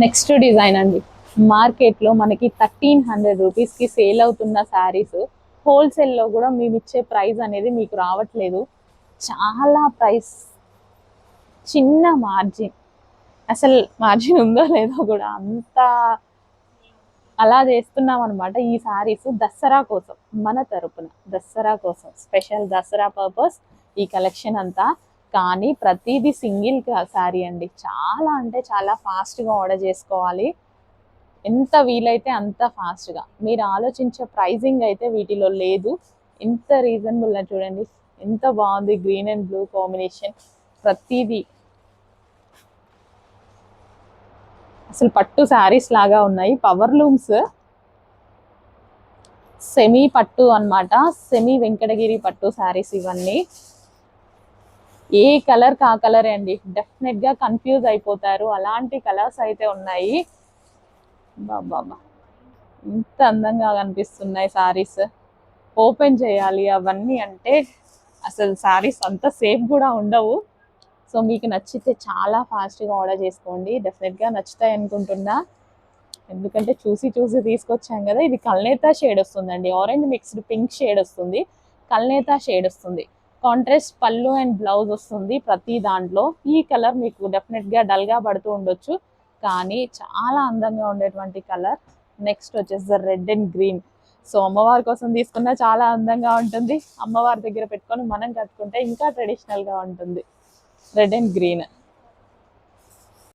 Next design అండి. మార్కెట్లో మనకి 1300 రూపీస్కి సేల్ అవుతున్న శారీస్ హోల్సేల్లో కూడా మేము ఇచ్చే ప్రైస్ అనేది మీకు రావట్లేదు. చాలా ప్రైస్, చిన్న మార్జిన్, అసలు మార్జిన్ ఉందో లేదో కూడా అంత అలా చేస్తున్నాం అనమాట. ఈ శారీస్ దసరా కోసం, మన తరపున దసరా కోసం స్పెషల్ దసరా పర్పస్ ఈ కలెక్షన్ అంతా. కానీ ప్రతిదీ సింగిల్ శారీ అండి. చాలా అంటే చాలా ఫాస్ట్గా ఆర్డర్ చేసుకోవాలి, ఎంత వీలైతే అంత ఫాస్ట్గా. మీరు ఆలోచించే ప్రైజింగ్ అయితే వీటిలో లేదు. ఇంత రీజనబుల్ చూడండి, ఎంత బాగుంది. గ్రీన్ అండ్ బ్లూ కాంబినేషన్, ప్రతిదీ అసలు పట్టు శారీస్ లాగా ఉన్నాయి. పవర్ లూమ్స్, సెమీ పట్టు అన్నమాట. సెమీ వెంకటగిరి పట్టు శారీస్ ఇవన్నీ. ఏ కలర్ కా కలరే అండి, డెఫినెట్ గా కన్ఫ్యూజ్ అయిపోతారు. అలాంటి కలర్స్ అయితే ఉన్నాయి. బాబా ఇంత అందంగా కనిపిస్తున్నాయి శారీస్. ఓపెన్ చేయాలి అవన్నీ అంటే అసలు శారీస్ అంత సేఫ్ కూడా ఉండవు. సో మీకు నచ్చితే చాలా ఫాస్ట్గా ఆర్డర్ చేసుకోండి. డెఫినెట్గా నచ్చుతాయి అనుకుంటున్నా, ఎందుకంటే చూసి తీసుకొచ్చాం కదా. ఇది కల్నేతా షేడ్ వస్తుందండి, ఆరెంజ్ మిక్స్డ్ పింక్ షేడ్ వస్తుంది, కల్నేతా షేడ్ వస్తుంది. కాంట్రాస్ట్ పళ్ళు అండ్ బ్లౌజ్ వస్తుంది ప్రతి దాంట్లో. ఈ కలర్ మీకు డెఫినెట్గా డల్గా పడుతూ ఉండొచ్చు, కానీ చాలా అందంగా ఉండేటువంటి కలర్. నెక్స్ట్ వచ్చేసి రెడ్ అండ్ గ్రీన్. సో అమ్మవారి కోసం తీసుకున్నా చాలా అందంగా ఉంటుంది. అమ్మవారి దగ్గర పెట్టుకొని మనం కట్టుకుంటే ఇంకా ట్రెడిషనల్గా ఉంటుంది. Red and green.